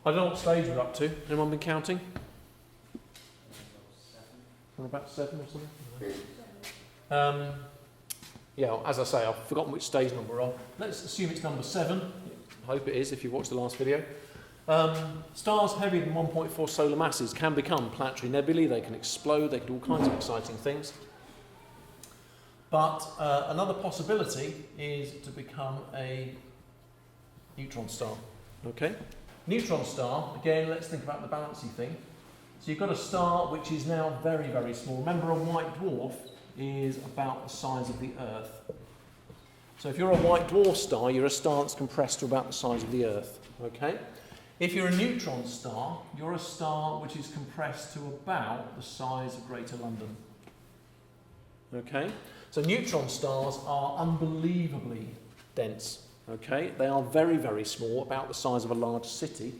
I don't know what stage we're up to. Anyone been counting? We're about 7 or something? Yeah, as I say, I've forgotten which stage number we're on. Let's assume it's number 7. I hope it is if you've watched the last video. Stars heavier than 1.4 solar masses can become planetary nebulae. They can explode. They can do all kinds of exciting things. But another possibility is to become a neutron star. Okay? Neutron star, again, let's think about the balancy thing. So you've got a star which is now very, very small. Remember, a white dwarf is about the size of the Earth. So if you're a white dwarf star, you're a star that's compressed to about the size of the Earth. Okay? If you're a neutron star, you're a star which is compressed to about the size of Greater London. Okay? So neutron stars are unbelievably dense. Okay? They are very, very small, about the size of a large city,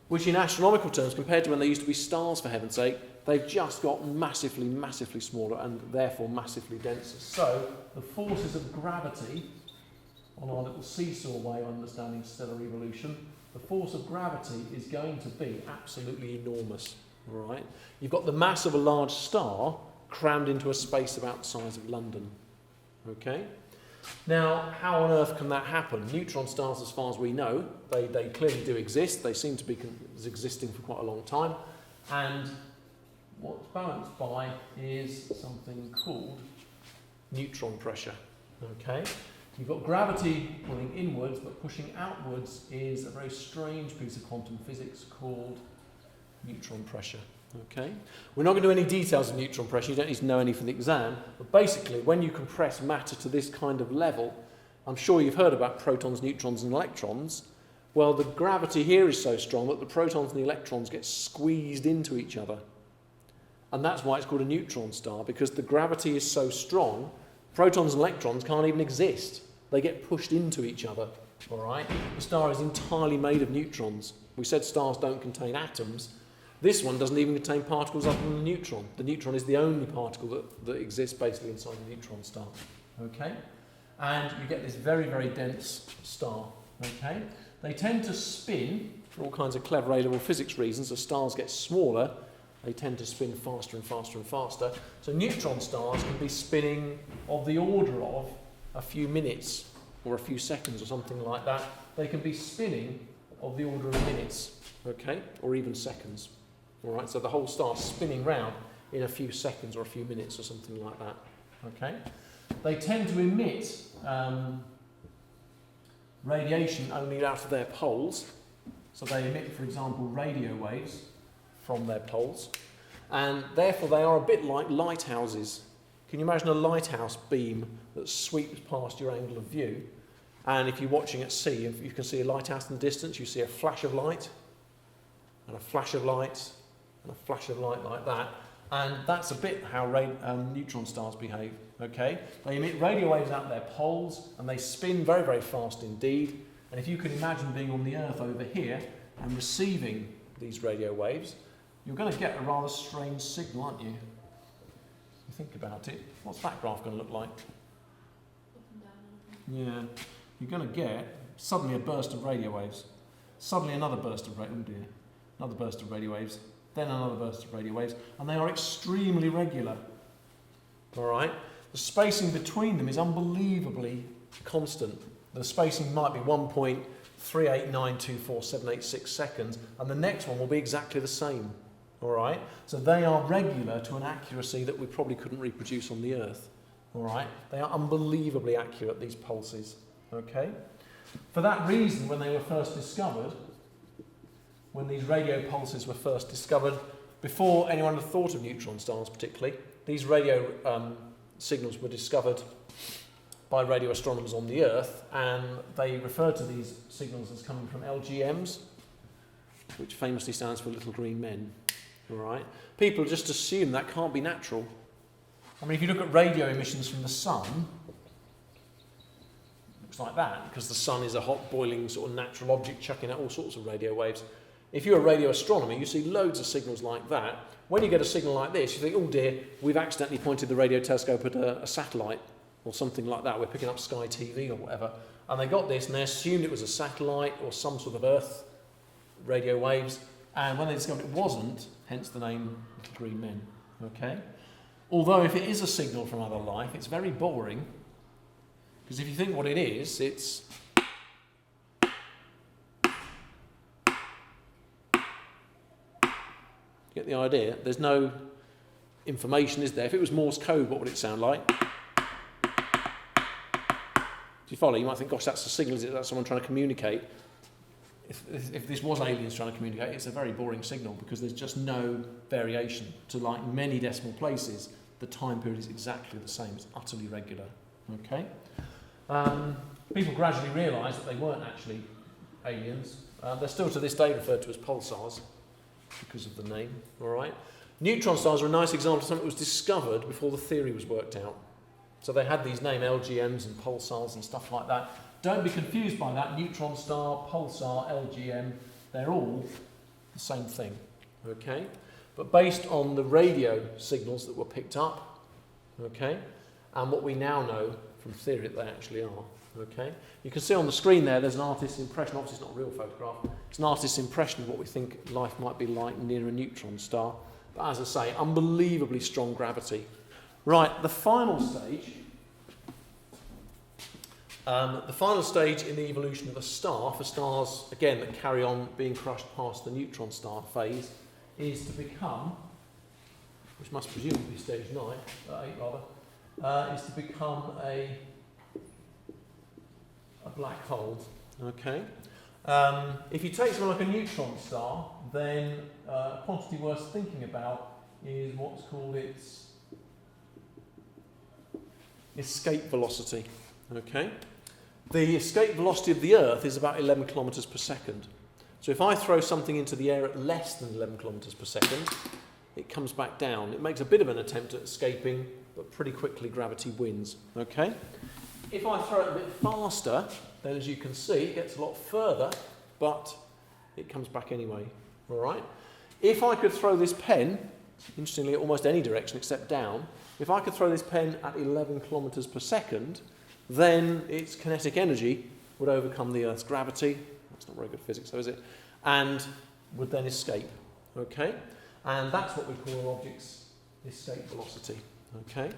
which in astronomical terms, compared to when they used to be stars, for heaven's sake, they've just got massively, massively smaller and therefore massively denser. So the forces of gravity, on our little seesaw way of understanding stellar evolution, the force of gravity is going to be absolutely enormous. All right? You've got the mass of a large star crammed into a space about the size of London. Okay? Now, how on earth can that happen? Neutron stars, as far as we know, they clearly do exist. They seem to be existing for quite a long time. And what's balanced by is something called neutron pressure. Okay? You've got gravity pulling inwards, but pushing outwards is a very strange piece of quantum physics called neutron pressure. Okay? We're not going to do any details of neutron pressure, you don't need to know any for the exam, but basically when you compress matter to this kind of level, I'm sure you've heard about protons, neutrons and electrons. Well, the gravity here is so strong that the protons and the electrons get squeezed into each other. And that's why it's called a neutron star, because the gravity is so strong, protons and electrons can't even exist. They get pushed into each other. All right? The star is entirely made of neutrons. We said stars don't contain atoms. This one doesn't even contain particles other than the neutron. The neutron is the only particle that exists basically inside the neutron star. Okay? And you get this very, very dense star. Okay? They tend to spin, for all kinds of clever A-level physics reasons. As stars get smaller, they tend to spin faster and faster and faster. So neutron stars can be spinning of the order of a few minutes or a few seconds or something like that. They can be spinning of the order of minutes, okay, or even seconds. All right, so the whole star spinning round in a few seconds or a few minutes or something like that. Okay, they tend to emit radiation only out of their poles. So they emit, for example, radio waves from their poles, and therefore they are a bit like lighthouses. Can you imagine a lighthouse beam that sweeps past your angle of view? And if you're watching at sea, if you can see a lighthouse in the distance, you see a flash of light, and a flash of light, and a flash of light like that. And that's a bit how neutron stars behave. Okay? They emit radio waves out their poles, and they spin very, very fast indeed. And if you can imagine being on the Earth over here and receiving these radio waves, you're going to get a rather strange signal, aren't you? You think about it. What's that graph going to look like? Yeah, you're going to get suddenly a burst of radio waves, suddenly another burst of another burst of radio waves, then another burst of radio waves, and they are extremely regular. All right, the spacing between them is unbelievably constant. The spacing might be 1.3892478 seconds, and the next one will be exactly the same. All right, so they are regular to an accuracy that we probably couldn't reproduce on the Earth. All right, they are unbelievably accurate, these pulses. Okay, for that reason, when they were first discovered, when these radio pulses were first discovered, before anyone had thought of neutron stars particularly, these radio signals were discovered by radio astronomers on the Earth, and they referred to these signals as coming from LGMs, which famously stands for little green men. All right, people just assume that can't be natural. I mean, if you look at radio emissions from the sun, it looks like that, because the sun is a hot, boiling sort of natural object chucking out all sorts of radio waves. If you're a radio astronomer, you see loads of signals like that. When you get a signal like this, you think, oh dear, we've accidentally pointed the radio telescope at a satellite or something like that. We're picking up Sky TV or whatever. And they got this and they assumed it was a satellite or some sort of Earth radio waves, and when they discovered it wasn't, hence the name Little Green Men. Okay? Although if it is a signal from other life, it's very boring, because if you think what it is, it's get the idea? There's no information, is there? If it was Morse code, what would it sound like? Do you follow? You might think, gosh, that's a signal, is it? That's someone trying to communicate. If this was aliens trying to communicate, it's a very boring signal because there's just no variation. To like many decimal places, the time period is exactly the same. It's utterly regular. Okay? People gradually realised that they weren't actually aliens. They're still to this day referred to as pulsars because of the name. All right? Neutron stars are a nice example of something that was discovered before the theory was worked out. So they had these names, LGMs and pulsars and stuff like that. Don't be confused by that. Neutron star, pulsar, LGM, they're all the same thing. Okay? But based on the radio signals that were picked up, okay, and what we now know from theory that they actually are. Okay? You can see on the screen there's an artist's impression. Obviously it's not a real photograph. It's an artist's impression of what we think life might be like near a neutron star. But as I say, unbelievably strong gravity. Right, the final stage in the evolution of a star, for stars, again, that carry on being crushed past the neutron star phase, is to become, which must presumably be stage 8 rather, is to become a black hole. Okay. If you take something like a neutron star, then a quantity worth thinking about is what's called its escape velocity. Okay. The escape velocity of the Earth is about 11 kilometres per second. So if I throw something into the air at less than 11 kilometres per second, it comes back down. It makes a bit of an attempt at escaping, but pretty quickly gravity wins. Okay? If I throw it a bit faster, then as you can see, it gets a lot further, but it comes back anyway. All right? If I could throw this pen, interestingly, almost any direction except down, if I could throw this pen at 11 kilometres per second, then its kinetic energy would overcome the Earth's gravity. That's not very good physics, though, is it? And would then escape. Okay? And that's what we call an object's escape velocity. Okay?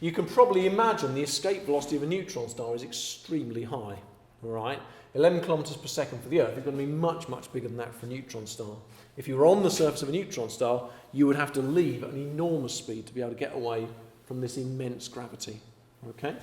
You can probably imagine the escape velocity of a neutron star is extremely high. All right? 11 kilometres per second for the Earth is going to be much, much bigger than that for a neutron star. If you were on the surface of a neutron star, you would have to leave at an enormous speed to be able to get away from this immense gravity. Okay?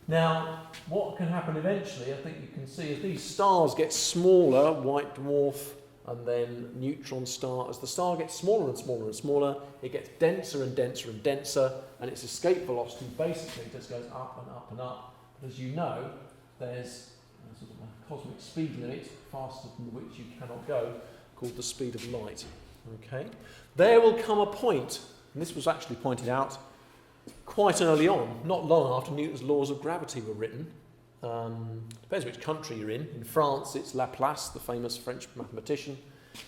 Now, what can happen eventually, I think you can see, as these stars get smaller, white dwarf and then neutron star, as the star gets smaller and smaller and smaller, it gets denser and denser and denser, and its escape velocity basically just goes up and up and up. But as you know, there's a sort of a cosmic speed limit, faster than which you cannot go, called the speed of light. Okay? There will come a point, and this was actually pointed out quite early on, not long after Newton's laws of gravity were written. Depends which country you're in. In France, it's Laplace, the famous French mathematician.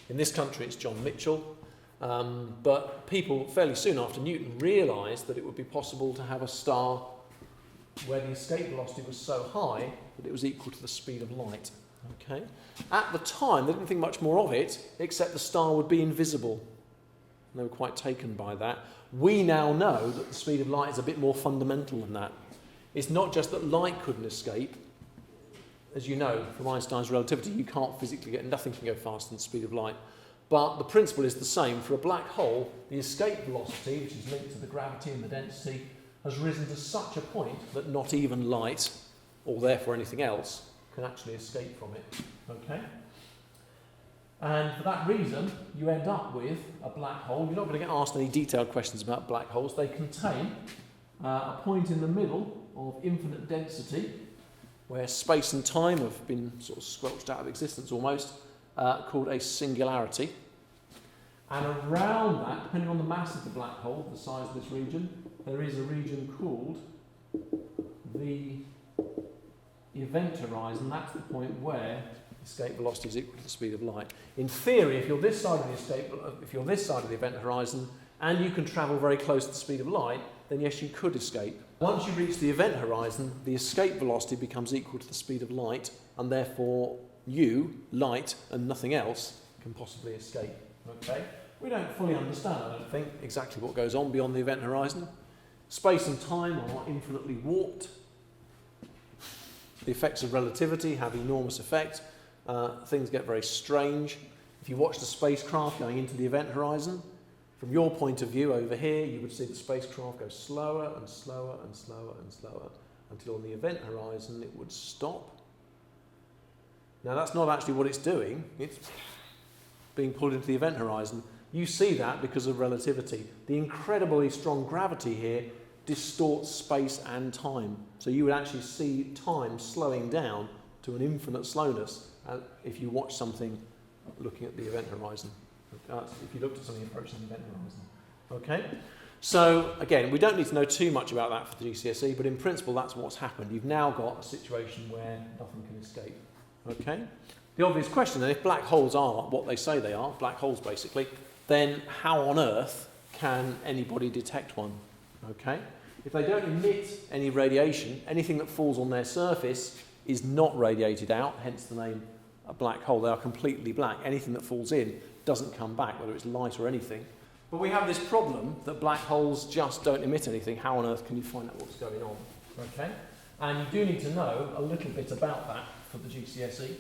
In this country, it's John Mitchell. But people, fairly soon after Newton, realised that it would be possible to have a star where the escape velocity was so high that it was equal to the speed of light. Okay? At the time, they didn't think much more of it, except the star would be invisible. They were quite taken by that. We now know that the speed of light is a bit more fundamental than that. It's not just that light couldn't escape. As you know, from Einstein's relativity, you can't physically nothing can go faster than the speed of light. But the principle is the same. For a black hole, the escape velocity, which is linked to the gravity and the density, has risen to such a point that not even light, or therefore anything else, can actually escape from it. Okay? And for that reason, you end up with a black hole. You're not going to get asked any detailed questions about black holes. They contain a point in the middle of infinite density, where space and time have been sort of squelched out of existence almost, called a singularity. And around that, depending on the mass of the black hole, the size of this region, there is a region called the event horizon. That's the point where escape velocity is equal to the speed of light. In theory, if you're this side of the event horizon and you can travel very close to the speed of light, then yes, you could escape. Once you reach the event horizon, the escape velocity becomes equal to the speed of light, and therefore you, light, and nothing else can possibly escape. Okay? We don't fully understand, I don't think, exactly what goes on beyond the event horizon. Space and time are infinitely warped. The effects of relativity have enormous effect. Things get very strange. If you watch the spacecraft going into the event horizon, from your point of view over here, you would see the spacecraft go slower and slower and slower and slower until on the event horizon it would stop. Now that's not actually what it's doing. It's being pulled into the event horizon. You see that because of relativity. The incredibly strong gravity here distorts space and time. So you would actually see time slowing down to an infinite slowness if you watch something looking at the event horizon. If you looked at something approaching the event horizon. Okay? So again, we don't need to know too much about that for the GCSE, but in principle that's what's happened. You've now got a situation where nothing can escape. Okay? The obvious question then, if black holes are what they say they are, black holes basically, then how on earth can anybody detect one? Okay? If they don't emit any radiation, anything that falls on their surface is not radiated out, hence the name a black hole. They are completely black. Anything that falls in doesn't come back, whether it's light or anything. But we have this problem that black holes just don't emit anything. How on earth can you find out what's going on? Okay? And you do need to know a little bit about that for the GCSE.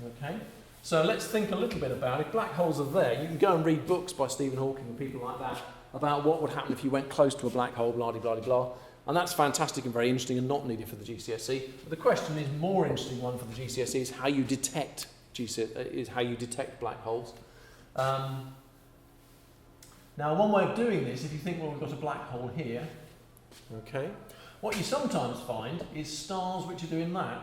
Okay? So let's think a little bit about it. If black holes are there, you can go and read books by Stephen Hawking and people like that about what would happen if you went close to a black hole, blah, blah, blah, blah. And that's fantastic and very interesting and not needed for the GCSE. But the question is, more interesting one for the GCSE is how you detect black holes. Now, one way of doing this, if you think, well, we've got a black hole here, okay, what you sometimes find is stars which are doing that.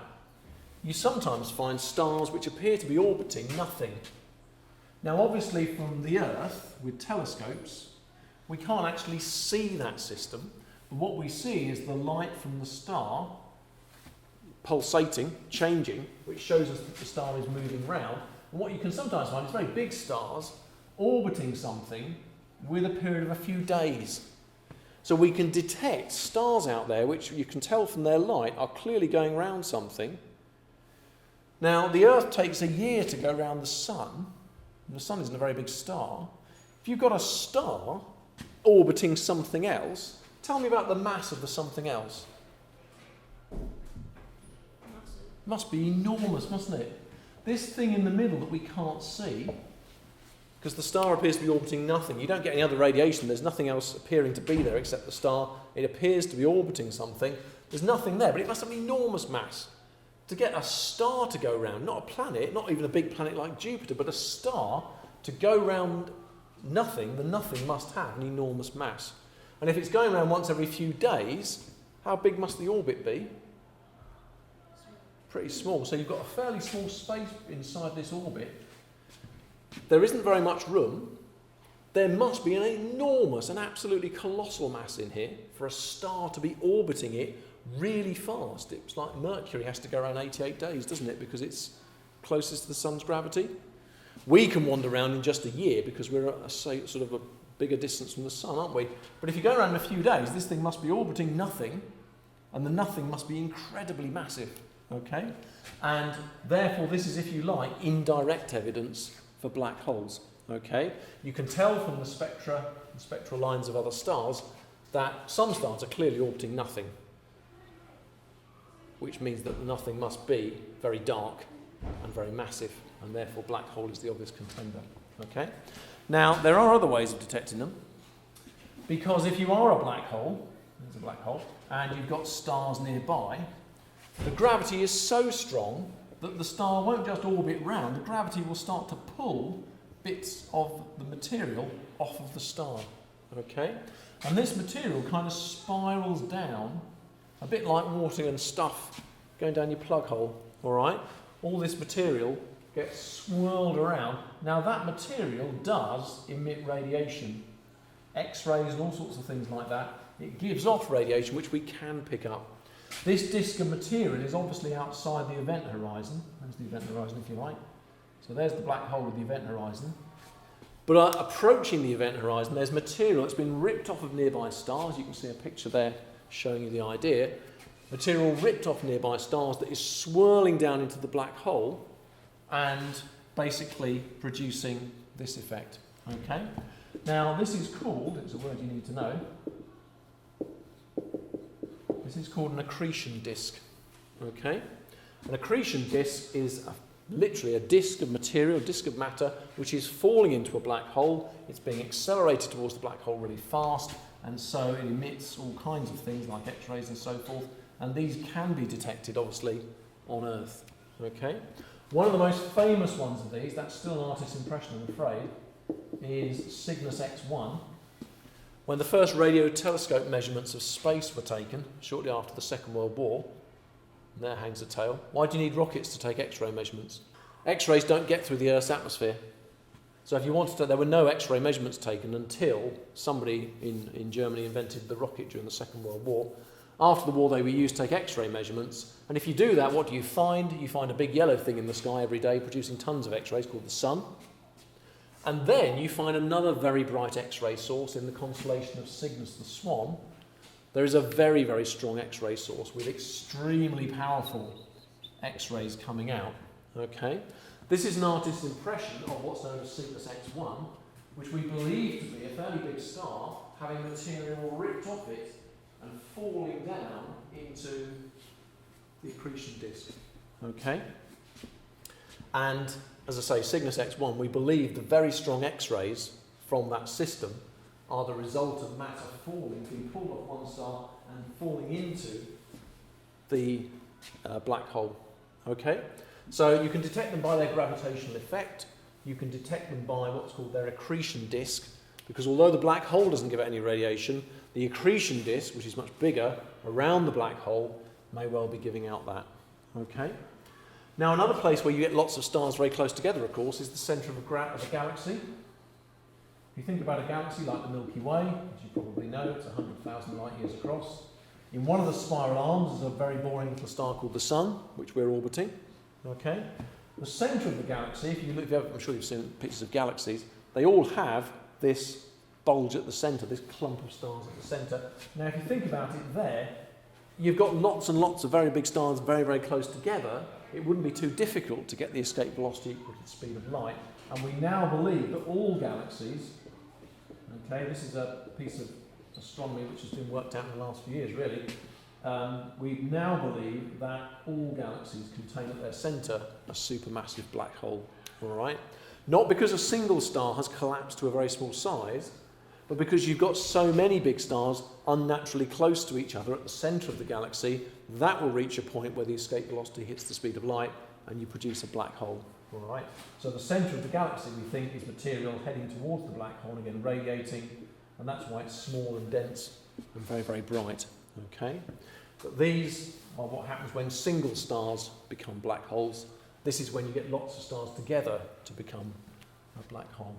You sometimes find stars which appear to be orbiting nothing. Now, obviously, from the Earth, with telescopes, we can't actually see that system. But what we see is the light from the star pulsating, changing, which shows us that the star is moving round. And what you can sometimes find is very big stars orbiting something with a period of a few days. So we can detect stars out there which you can tell from their light are clearly going round something. Now, the Earth takes a year to go around the Sun, and the Sun isn't a very big star. If you've got a star orbiting something else, tell me about the mass of the something else. Must be enormous, mustn't it? This thing in the middle that we can't see, because the star appears to be orbiting nothing. You don't get any other radiation. There's nothing else appearing to be there except the star. It appears to be orbiting something. There's nothing there, but it must have an enormous mass. To get a star to go round, not a planet, not even a big planet like Jupiter, but a star to go round nothing, the nothing must have an enormous mass. And if it's going around once every few days, how big must the orbit be? Pretty small. So you've got a fairly small space inside this orbit. There isn't very much room. There must be an enormous, an absolutely colossal mass in here for a star to be orbiting it really fast. It's like Mercury has to go around 88 days, doesn't it? Because it's closest to the sun's gravity. We can wander around in just a year because we're at a sort of a bigger distance from the sun, aren't we? But if you go around in a few days, this thing must be orbiting nothing, and the nothing must be incredibly massive, okay? And therefore, this is, if you like, indirect evidence for black holes, okay? You can tell from the spectra, the spectral lines of other stars, that some stars are clearly orbiting nothing, which means that the nothing must be very dark and very massive, and therefore black hole is the obvious contender, okay? Now, there are other ways of detecting them, because if you are a black hole, there's a black hole, and you've got stars nearby, the gravity is so strong that the star won't just orbit round, the gravity will start to pull bits of the material off of the star, okay? And this material kind of spirals down, a bit like water and stuff going down your plug hole, all right? All this material gets swirled around. Now that material does emit radiation, X-rays and all sorts of things like that. It gives off radiation which we can pick up. This disk of material is obviously outside the event horizon. There's the event horizon if you like. So there's the black hole with the event horizon. But approaching the event horizon, there's material that's been ripped off of nearby stars. You can see a picture there showing you the idea. Material ripped off nearby stars that is swirling down into the black hole. and basically producing this effect. Okay? Now this is called, it's a word you need to know, this is called an accretion disk. Okay? An accretion disk is literally a disk of material, a disk of matter, which is falling into a black hole. It's being accelerated towards the black hole really fast, and so it emits all kinds of things like X-rays and so forth, and these can be detected, obviously, on Earth. Okay? One of the most famous ones of these, that's still an artist's impression, I'm afraid, is Cygnus X1. When the first radio telescope measurements of space were taken, shortly after the Second World War, and there hangs the tale. Why do you need rockets to take X-ray measurements? X-rays don't get through the Earth's atmosphere. So if you wanted to, there were no X-ray measurements taken until somebody in Germany invented the rocket during the Second World War. After the war, they were used to take X-ray measurements. And if you do that, what do you find? You find a big yellow thing in the sky every day producing tons of X-rays called the sun. And then you find another very bright X-ray source in the constellation of Cygnus the Swan. There is a very, very strong X-ray source with extremely powerful X-rays coming out. Okay? This is an artist's impression of what's known as Cygnus X1, which we believe to be a fairly big star having material ripped off it and falling down into the accretion disk. Okay? And as I say, Cygnus X1, we believe the very strong X-rays from that system are the result of matter falling, being pulled off one star and falling into the black hole. Okay? So you can detect them by their gravitational effect. You can detect them by what's called their accretion disk, because although the black hole doesn't give out any radiation, the accretion disk, which is much bigger, around the black hole, may well be giving out that. Okay? Now, another place where you get lots of stars very close together, of course, is the centre of a galaxy. If you think about a galaxy like the Milky Way, as you probably know, it's 100,000 light years across. In one of the spiral arms is a very boring little star called the Sun, which we're orbiting. Okay? The centre of the galaxy, if you look, I'm sure you've seen pictures of galaxies, they all have this bulge at the centre, this clump of stars at the centre. Now, if you think about it there, you've got lots and lots of very big stars very, very close together. It wouldn't be too difficult to get the escape velocity equal to the speed of light. And we now believe that all galaxies, okay, this is a piece of astronomy which has been worked out in the last few years, really. We now believe that all galaxies contain at their centre a supermassive black hole. All right? Not because a single star has collapsed to a very small size, but because you've got so many big stars unnaturally close to each other at the centre of the galaxy, that will reach a point where the escape velocity hits the speed of light and you produce a black hole. All right? So the centre of the galaxy, we think, is material heading towards the black hole, again radiating, and that's why it's small and dense and very, very bright. Okay? But these are what happens when single stars become black holes. This is when you get lots of stars together to become a black hole.